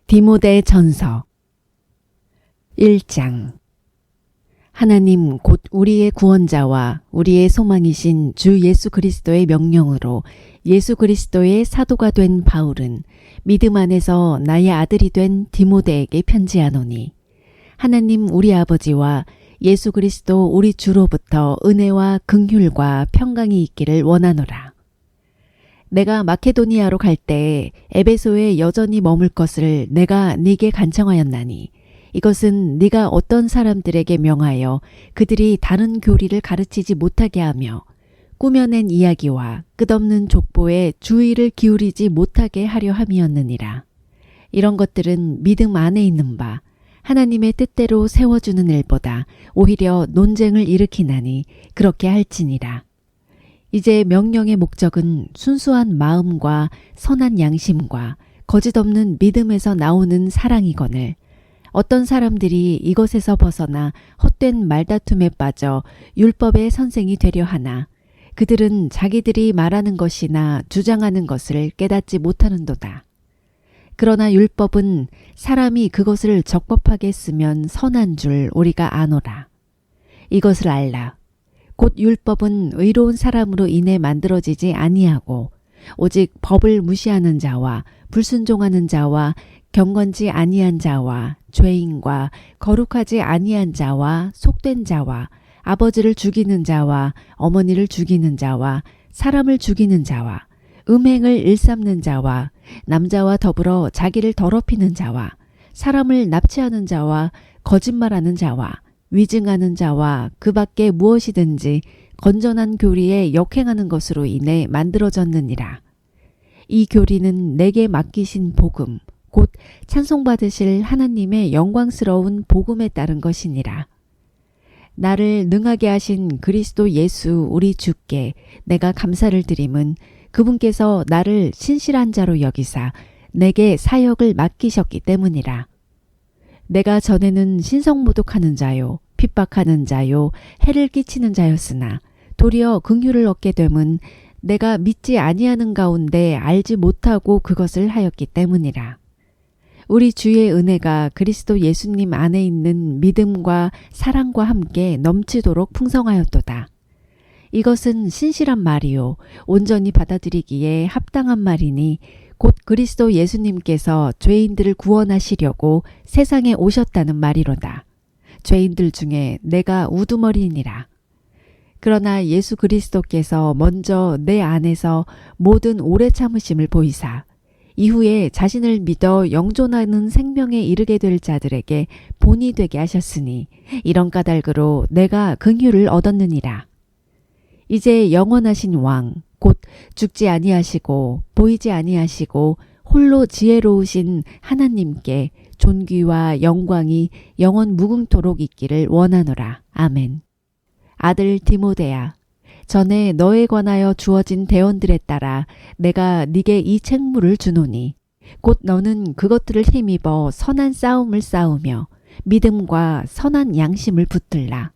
디모데 전서 1장. 하나님 곧 우리의 구원자와 우리의 소망이신 주 예수 그리스도의 명령으로 예수 그리스도의 사도가 된 바울은 믿음 안에서 나의 아들이 된 디모데에게 편지하노니, 하나님 우리 아버지와 예수 그리스도 우리 주로부터 은혜와 긍휼과 평강이 있기를 원하노라. 내가 마케도니아로 갈 때 에베소에 여전히 머물 것을 내가 네게 간청하였나니, 이것은 네가 어떤 사람들에게 명하여 그들이 다른 교리를 가르치지 못하게 하며 꾸며낸 이야기와 끝없는 족보에 주의를 기울이지 못하게 하려 함이었느니라. 이런 것들은 믿음 안에 있는 바 하나님의 뜻대로 세워주는 일보다 오히려 논쟁을 일으키나니 그렇게 할지니라. 이제 명령의 목적은 순수한 마음과 선한 양심과 거짓 없는 믿음에서 나오는 사랑이거늘, 어떤 사람들이 이것에서 벗어나 헛된 말다툼에 빠져 율법의 선생이 되려 하나 그들은 자기들이 말하는 것이나 주장하는 것을 깨닫지 못하는도다. 그러나 율법은 사람이 그것을 적법하게 쓰면 선한 줄 우리가 아노라. 이것을 알라. 곧 율법은 의로운 사람으로 인해 만들어지지 아니하고 오직 법을 무시하는 자와 불순종하는 자와 경건지 아니한 자와 죄인과 거룩하지 아니한 자와 속된 자와 아버지를 죽이는 자와 어머니를 죽이는 자와 사람을 죽이는 자와 음행을 일삼는 자와 남자와 더불어 자기를 더럽히는 자와 사람을 납치하는 자와 거짓말하는 자와 위증하는 자와 그 밖에 무엇이든지 건전한 교리에 역행하는 것으로 인해 만들어졌느니라. 이 교리는 내게 맡기신 복음, 곧 찬송받으실 하나님의 영광스러운 복음에 따른 것이니라. 나를 능하게 하신 그리스도 예수 우리 주께 내가 감사를 드림은 그분께서 나를 신실한 자로 여기사 내게 사역을 맡기셨기 때문이라. 내가 전에는 신성모독하는 자요, 핍박하는 자요, 해를 끼치는 자였으나 도리어 긍휼을 얻게 됨은 내가 믿지 아니하는 가운데 알지 못하고 그것을 하였기 때문이라. 우리 주의 은혜가 그리스도 예수님 안에 있는 믿음과 사랑과 함께 넘치도록 풍성하였도다. 이것은 신실한 말이요 온전히 받아들이기에 합당한 말이니 곧 그리스도 예수님께서 죄인들을 구원하시려고 세상에 오셨다는 말이로다. 죄인들 중에 내가 우두머리니라. 그러나 예수 그리스도께서 먼저 내 안에서 모든 오래 참으심을 보이사 이후에 자신을 믿어 영존하는 생명에 이르게 될 자들에게 본이 되게 하셨으니 이런 까닭으로 내가 긍휼을 얻었느니라. 이제 영원하신 왕 곧 죽지 아니하시고 보이지 아니하시고 홀로 지혜로우신 하나님께 존귀와 영광이 영원 무궁토록 있기를 원하노라. 아멘. 아들 디모데야, 전에 너에 관하여 주어진 대언들에 따라 내가 네게 이 책무를 주노니, 곧 너는 그것들을 힘입어 선한 싸움을 싸우며 믿음과 선한 양심을 붙들라.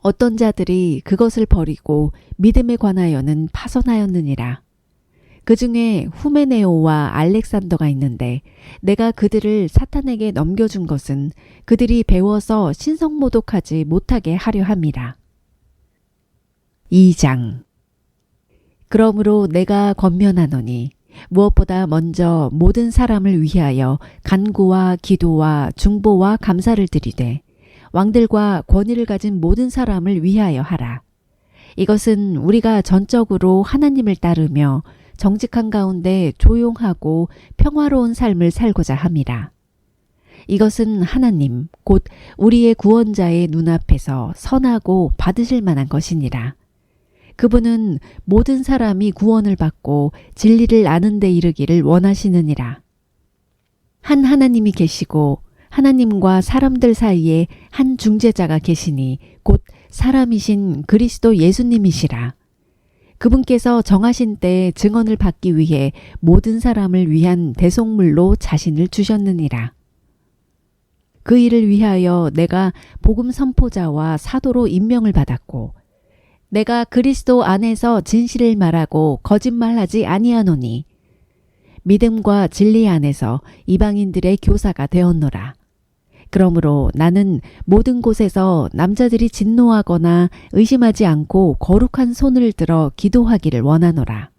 어떤 자들이 그것을 버리고 믿음에 관하여는 파선하였느니라. 그 중에 후메네오와 알렉산더가 있는데 내가 그들을 사탄에게 넘겨준 것은 그들이 배워서 신성모독하지 못하게 하려 함이라. 2장. 그러므로 내가 권면하노니 무엇보다 먼저 모든 사람을 위하여 간구와 기도와 중보와 감사를 드리되 왕들과 권위를 가진 모든 사람을 위하여 하라. 이것은 우리가 전적으로 하나님을 따르며 정직한 가운데 조용하고 평화로운 삶을 살고자 함이라. 이것은 하나님 곧 우리의 구원자의 눈앞에서 선하고 받으실 만한 것이니라. 그분은 모든 사람이 구원을 받고 진리를 아는 데 이르기를 원하시느니라. 한 하나님이 계시고 하나님과 사람들 사이에 한 중재자가 계시니 곧 사람이신 그리스도 예수님이시라. 그분께서 정하신 때에 증언을 받기 위해 모든 사람을 위한 대속물로 자신을 주셨느니라. 그 일을 위하여 내가 복음 선포자와 사도로 임명을 받았고 내가 그리스도 안에서 진실을 말하고 거짓말하지 아니하노니 믿음과 진리 안에서 이방인들의 교사가 되었노라. 그러므로 나는 모든 곳에서 남자들이 진노하거나 의심하지 않고 거룩한 손을 들어 기도하기를 원하노라.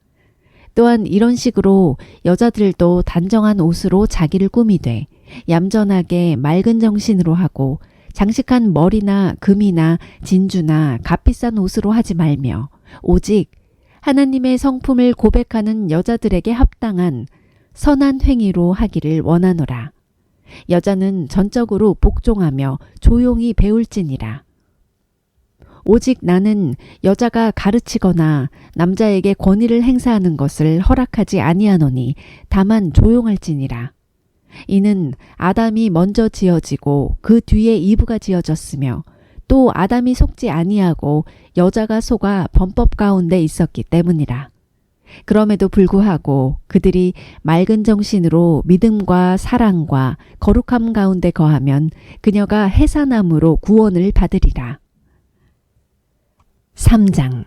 또한 이런 식으로 여자들도 단정한 옷으로 자기를 꾸미되 얌전하게 맑은 정신으로 하고 장식한 머리나 금이나 진주나 값비싼 옷으로 하지 말며 오직 하나님의 성품을 고백하는 여자들에게 합당한 선한 행위로 하기를 원하노라. 여자는 전적으로 복종하며 조용히 배울지니라. 오직 나는 여자가 가르치거나 남자에게 권위를 행사하는 것을 허락하지 아니하노니 다만 조용할지니라. 이는 아담이 먼저 지어지고 그 뒤에 이브가 지어졌으며 또 아담이 속지 아니하고 여자가 속아 범법 가운데 있었기 때문이라. 그럼에도 불구하고 그들이 맑은 정신으로 믿음과 사랑과 거룩함 가운데 거하면 그녀가 해산함으로 구원을 받으리라. 3장.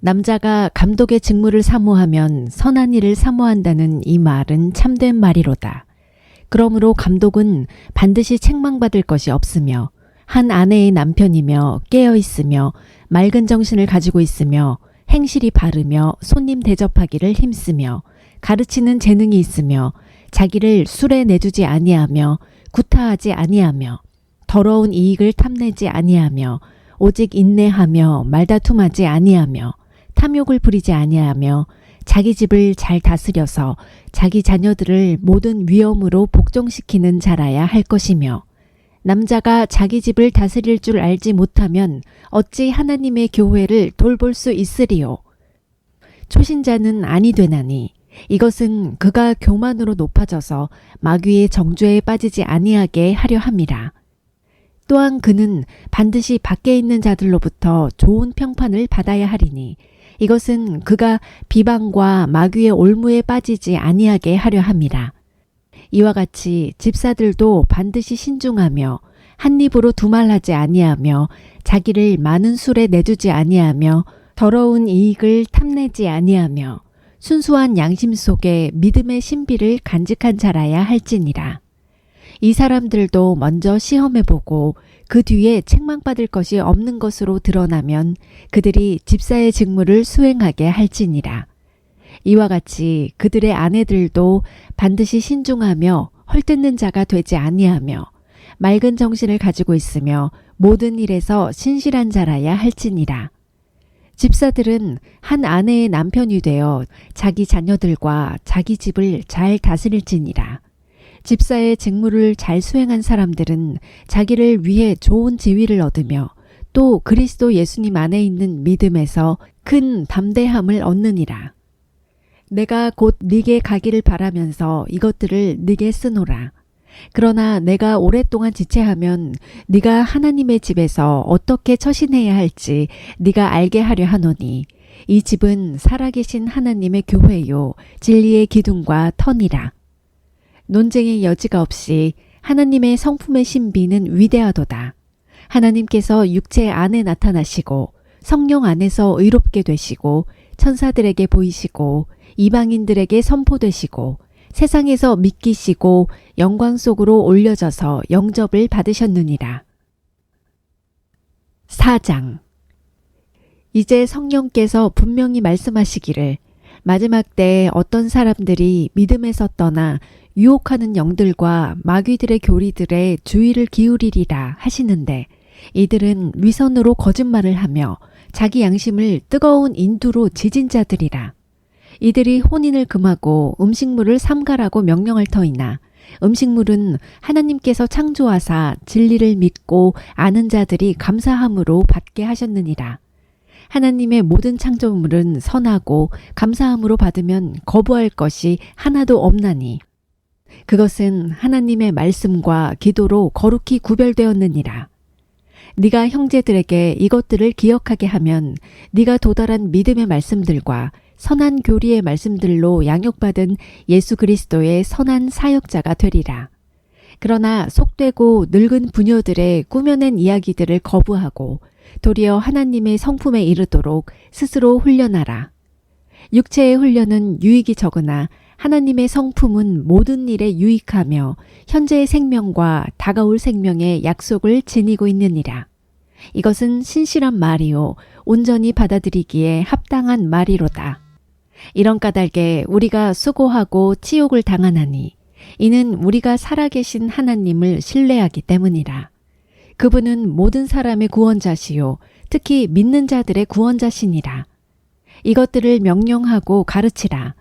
남자가 감독의 직무를 사모하면 선한 일을 사모한다는 이 말은 참된 말이로다. 그러므로 감독은 반드시 책망받을 것이 없으며 한 아내의 남편이며 깨어있으며 맑은 정신을 가지고 있으며 행실이 바르며 손님 대접하기를 힘쓰며 가르치는 재능이 있으며 자기를 술에 내두지 아니하며 구타하지 아니하며 더러운 이익을 탐내지 아니하며 오직 인내하며 말다툼하지 아니하며 탐욕을 부리지 아니하며 자기 집을 잘 다스려서 자기 자녀들을 모든 위엄으로 복종시키는 자라야 할 것이며 남자가 자기 집을 다스릴 줄 알지 못하면 어찌 하나님의 교회를 돌볼 수 있으리요. 초신자는 아니 되나니 이것은 그가 교만으로 높아져서 마귀의 정죄에 빠지지 아니하게 하려 함이라. 또한 그는 반드시 밖에 있는 자들로부터 좋은 평판을 받아야 하리니 이것은 그가 비방과 마귀의 올무에 빠지지 아니하게 하려 함이라. 이와 같이 집사들도 반드시 신중하며 한 입으로 두말하지 아니하며 자기를 많은 술에 내두지 아니하며 더러운 이익을 탐내지 아니하며 순수한 양심 속에 믿음의 신비를 간직한 자라야 할지니라. 이 사람들도 먼저 시험해보고 그 뒤에 책망받을 것이 없는 것으로 드러나면 그들이 집사의 직무를 수행하게 할지니라. 이와 같이 그들의 아내들도 반드시 신중하며 헐뜯는 자가 되지 아니하며 맑은 정신을 가지고 있으며 모든 일에서 신실한 자라야 할지니라. 집사들은 한 아내의 남편이 되어 자기 자녀들과 자기 집을 잘 다스릴지니라. 집사의 직무를 잘 수행한 사람들은 자기를 위해 좋은 지위를 얻으며 또 그리스도 예수님 안에 있는 믿음에서 큰 담대함을 얻느니라. 내가 곧 네게 가기를 바라면서 이것들을 네게 쓰노라. 그러나 내가 오랫동안 지체하면 네가 하나님의 집에서 어떻게 처신해야 할지 네가 알게 하려 하노니 이 집은 살아계신 하나님의 교회요 진리의 기둥과 터니라. 논쟁의 여지가 없이 하나님의 성품의 신비는 위대하도다. 하나님께서 육체 안에 나타나시고 성령 안에서 의롭게 되시고 천사들에게 보이시고 이방인들에게 선포되시고 세상에서 믿기시고 영광 속으로 올려져서 영접을 받으셨느니라. 4장. 이제 성령께서 분명히 말씀하시기를 마지막 때에 어떤 사람들이 믿음에서 떠나 유혹하는 영들과 마귀들의 교리들에 주의를 기울이리라 하시는데 이들은 위선으로 거짓말을 하며 자기 양심을 뜨거운 인두로 지진 자들이라. 이들이 혼인을 금하고 음식물을 삼가라고 명령할 터이나 음식물은 하나님께서 창조하사 진리를 믿고 아는 자들이 감사함으로 받게 하셨느니라. 하나님의 모든 창조물은 선하고 감사함으로 받으면 거부할 것이 하나도 없나니 그것은 하나님의 말씀과 기도로 거룩히 구별되었느니라. 네가 형제들에게 이것들을 기억하게 하면 네가 도달한 믿음의 말씀들과 선한 교리의 말씀들로 양육받은 예수 그리스도의 선한 사역자가 되리라. 그러나 속되고 늙은 부녀들의 꾸며낸 이야기들을 거부하고 도리어 하나님의 성품에 이르도록 스스로 훈련하라. 육체의 훈련은 유익이 적으나 하나님의 성품은 모든 일에 유익하며 현재의 생명과 다가올 생명의 약속을 지니고 있느니라. 이것은 신실한 말이요 온전히 받아들이기에 합당한 말이로다. 이런 까닭에 우리가 수고하고 치욕을 당하나니 이는 우리가 살아계신 하나님을 신뢰하기 때문이라. 그분은 모든 사람의 구원자시요 특히 믿는 자들의 구원자시니라. 이것들을 명령하고 가르치라.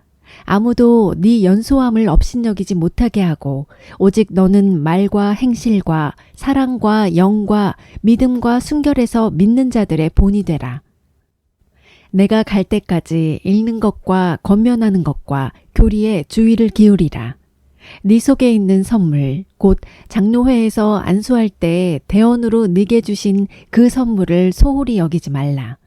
아무도 네 연소함을 업신여기지 못하게 하고 오직 너는 말과 행실과 사랑과 영과 믿음과 순결에서 믿는 자들의 본이 되라. 내가 갈 때까지 읽는 것과 권면하는 것과 교리에 주의를 기울이라. 네 속에 있는 선물 곧 장로회에서 안수할 때 대언으로 네게 주신 그 선물을 소홀히 여기지 말라.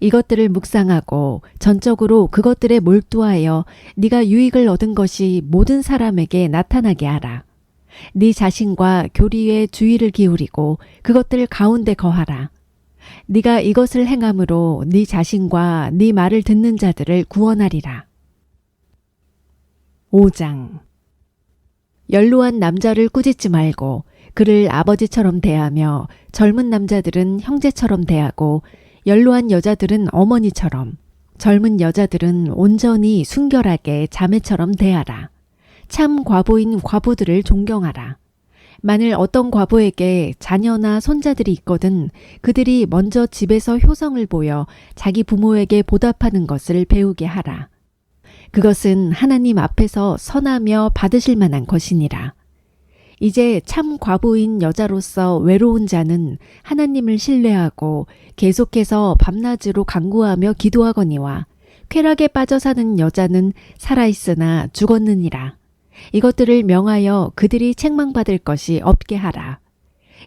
이것들을 묵상하고 전적으로 그것들에 몰두하여 네가 유익을 얻은 것이 모든 사람에게 나타나게 하라. 네 자신과 교리에 주의를 기울이고 그것들 가운데 거하라. 네가 이것을 행함으로 네 자신과 네 말을 듣는 자들을 구원하리라. 5장 연로한 남자를 꾸짖지 말고 그를 아버지처럼 대하며 젊은 남자들은 형제처럼 대하고 연로한 여자들은 어머니처럼 젊은 여자들은 온전히 순결하게 자매처럼 대하라. 참 과부인 과부들을 존경하라. 만일 어떤 과부에게 자녀나 손자들이 있거든 그들이 먼저 집에서 효성을 보여 자기 부모에게 보답하는 것을 배우게 하라. 그것은 하나님 앞에서 선하며 받으실 만한 것이니라. 이제 참 과부인 여자로서 외로운 자는 하나님을 신뢰하고 계속해서 밤낮으로 간구하며 기도하거니와 쾌락에 빠져 사는 여자는 살아있으나 죽었느니라. 이것들을 명하여 그들이 책망받을 것이 없게 하라.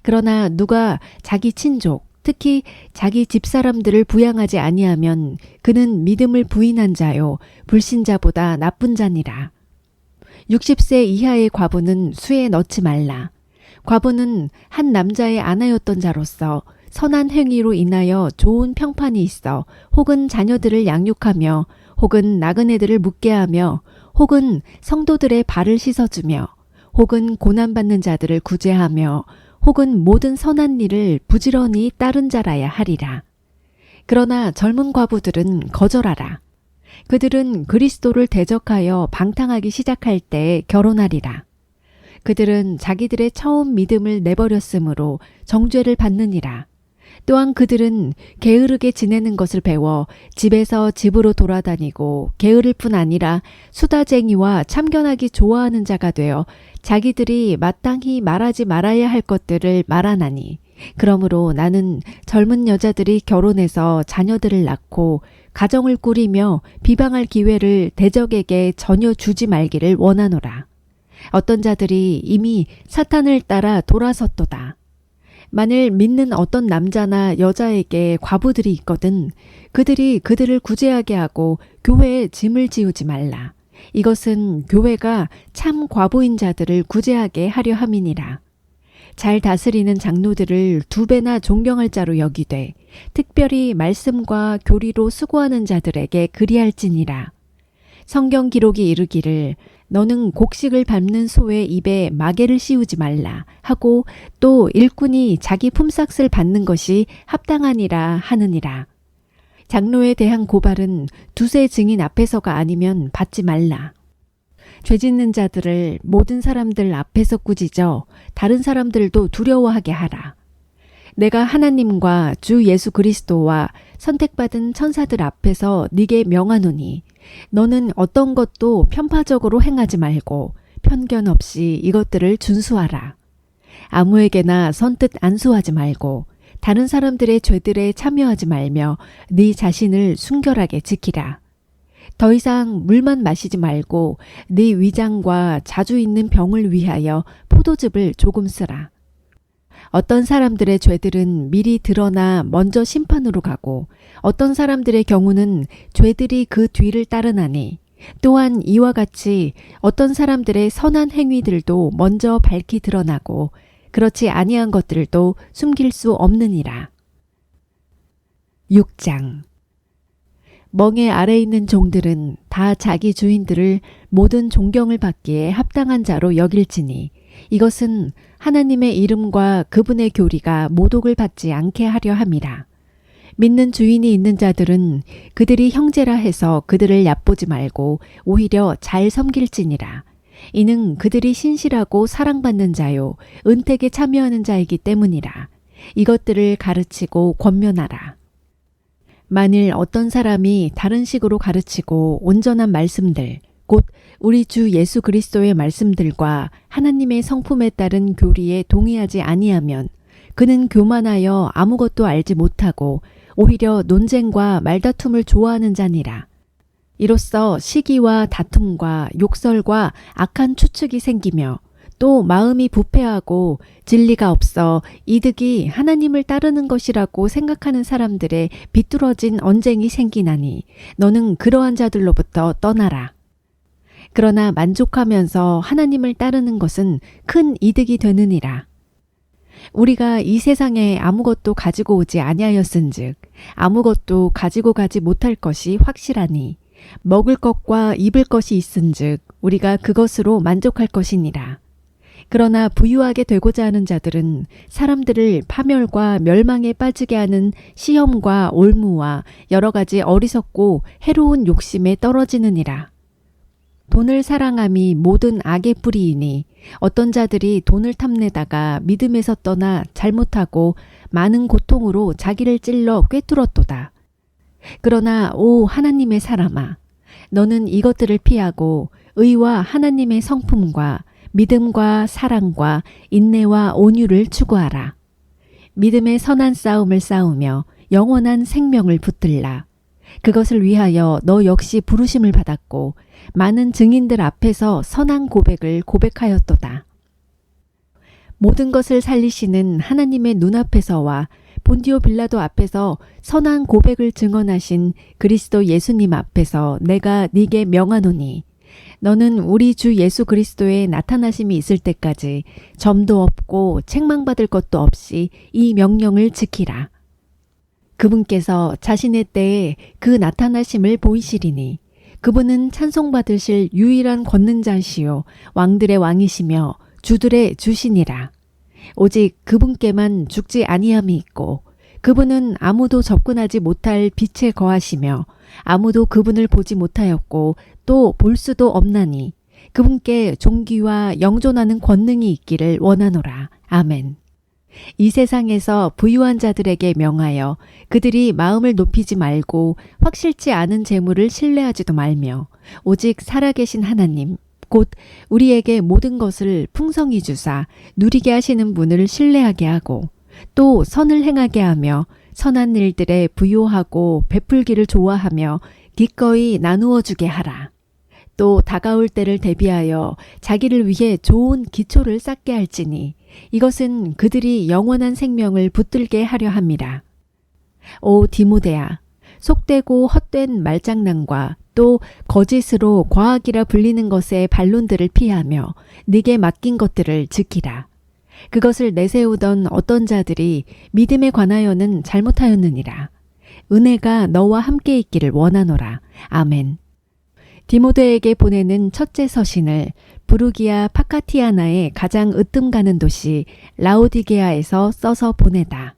그러나 누가 자기 친족 특히 자기 집사람들을 부양하지 아니하면 그는 믿음을 부인한 자요 불신자보다 나쁜 자니라. 60세 이하의 과부는 수에 넣지 말라. 과부는 한 남자의 아내였던 자로서 선한 행위로 인하여 좋은 평판이 있어 혹은 자녀들을 양육하며 혹은 나그네들을 묵게 하며 혹은 성도들의 발을 씻어주며 혹은 고난받는 자들을 구제하며 혹은 모든 선한 일을 부지런히 따른 자라야 하리라. 그러나 젊은 과부들은 거절하라. 그들은 그리스도를 대적하여 방탕하기 시작할 때 결혼하리라. 그들은 자기들의 처음 믿음을 내버렸으므로 정죄를 받느니라. 또한 그들은 게으르게 지내는 것을 배워 집에서 집으로 돌아다니고 게으를 뿐 아니라 수다쟁이와 참견하기 좋아하는 자가 되어 자기들이 마땅히 말하지 말아야 할 것들을 말하나니 그러므로 나는 젊은 여자들이 결혼해서 자녀들을 낳고 가정을 꾸리며 비방할 기회를 대적에게 전혀 주지 말기를 원하노라. 어떤 자들이 이미 사탄을 따라 돌아섰도다. 만일 믿는 어떤 남자나 여자에게 과부들이 있거든 그들이 그들을 구제하게 하고 교회에 짐을 지우지 말라. 이것은 교회가 참 과부인 자들을 구제하게 하려 함이니라. 잘 다스리는 장로들을 2배나 존경할 자로 여기되 특별히 말씀과 교리로 수고하는 자들에게 그리할지니라. 성경 기록이 이르기를 너는 곡식을 밟는 소의 입에 마개를 씌우지 말라 하고 또 일꾼이 자기 품삯을 받는 것이 합당하니라 하느니라. 장로에 대한 고발은 2세 증인 앞에서가 아니면 받지 말라. 죄짓는 자들을 모든 사람들 앞에서 꾸짖어 다른 사람들도 두려워하게 하라. 내가 하나님과 주 예수 그리스도와 선택받은 천사들 앞에서 네게 명하노니 너는 어떤 것도 편파적으로 행하지 말고 편견 없이 이것들을 준수하라. 아무에게나 선뜻 안수하지 말고 다른 사람들의 죄들에 참여하지 말며 네 자신을 순결하게 지키라. 더 이상 물만 마시지 말고 네 위장과 자주 있는 병을 위하여 포도즙을 조금 쓰라. 어떤 사람들의 죄들은 미리 드러나 먼저 심판으로 가고 어떤 사람들의 경우는 죄들이 그 뒤를 따르나니 또한 이와 같이 어떤 사람들의 선한 행위들도 먼저 밝히 드러나고 그렇지 아니한 것들도 숨길 수 없느니라. 6장 멍에 아래 있는 종들은 다 자기 주인들을 모든 존경을 받기에 합당한 자로 여길지니 이것은 하나님의 이름과 그분의 교리가 모독을 받지 않게 하려 함이라. 믿는 주인이 있는 자들은 그들이 형제라 해서 그들을 얕보지 말고 오히려 잘 섬길지니라. 이는 그들이 신실하고 사랑받는 자요 은택에 참여하는 자이기 때문이라. 이것들을 가르치고 권면하라. 만일 어떤 사람이 다른 식으로 가르치고 온전한 말씀들, 곧 우리 주 예수 그리스도의 말씀들과 하나님의 성품에 따른 교리에 동의하지 아니하면 그는 교만하여 아무것도 알지 못하고 오히려 논쟁과 말다툼을 좋아하는 자니라. 이로써 시기와 다툼과 욕설과 악한 추측이 생기며 또 마음이 부패하고 진리가 없어 이득이 하나님을 따르는 것이라고 생각하는 사람들의 비뚤어진 언쟁이 생기나니 너는 그러한 자들로부터 떠나라. 그러나 만족하면서 하나님을 따르는 것은 큰 이득이 되느니라. 우리가 이 세상에 아무것도 가지고 오지 아니하였은즉 아무것도 가지고 가지 못할 것이 확실하니 먹을 것과 입을 것이 있은즉 우리가 그것으로 만족할 것이니라. 그러나 부유하게 되고자 하는 자들은 사람들을 파멸과 멸망에 빠지게 하는 시험과 올무와 여러 가지 어리석고 해로운 욕심에 떨어지느니라. 돈을 사랑함이 모든 악의 뿌리이니 어떤 자들이 돈을 탐내다가 믿음에서 떠나 잘못하고 많은 고통으로 자기를 찔러 꿰뚫었도다. 그러나 오 하나님의 사람아, 너는 이것들을 피하고 의와 하나님의 성품과 믿음과 사랑과 인내와 온유를 추구하라. 믿음의 선한 싸움을 싸우며 영원한 생명을 붙들라. 그것을 위하여 너 역시 부르심을 받았고 많은 증인들 앞에서 선한 고백을 고백하였도다. 모든 것을 살리시는 하나님의 눈앞에서와 본디오 빌라도 앞에서 선한 고백을 증언하신 그리스도 예수님 앞에서 내가 네게 명하노니 너는 우리 주 예수 그리스도의 나타나심이 있을 때까지 점도 없고 책망받을 것도 없이 이 명령을 지키라. 그분께서 자신의 때에 그 나타나심을 보이시리니 그분은 찬송받으실 유일한 권능자시요 왕들의 왕이시며 주들의 주시니라. 오직 그분께만 죽지 아니함이 있고 그분은 아무도 접근하지 못할 빛에 거하시며 아무도 그분을 보지 못하였고 또 볼 수도 없나니 그분께 존귀와 영존하는 권능이 있기를 원하노라. 아멘. 이 세상에서 부유한 자들에게 명하여 그들이 마음을 높이지 말고 확실치 않은 재물을 신뢰하지도 말며 오직 살아계신 하나님 곧 우리에게 모든 것을 풍성히 주사 누리게 하시는 분을 신뢰하게 하고 또 선을 행하게 하며 선한 일들에 부요하고 베풀기를 좋아하며 기꺼이 나누어 주게 하라. 또 다가올 때를 대비하여 자기를 위해 좋은 기초를 쌓게 할지니 이것은 그들이 영원한 생명을 붙들게 하려 함이라. 오 디모데야, 속되고 헛된 말장난과 또 거짓으로 과학이라 불리는 것의 반론들을 피하며 네게 맡긴 것들을 지키라. 그것을 내세우던 어떤 자들이 믿음에 관하여는 잘못하였느니라. 은혜가 너와 함께 있기를 원하노라. 아멘. 디모데에게 보내는 첫째 서신을 부르기아 파카티아나의 가장 으뜸 가는 도시 라오디게아에서 써서 보내다.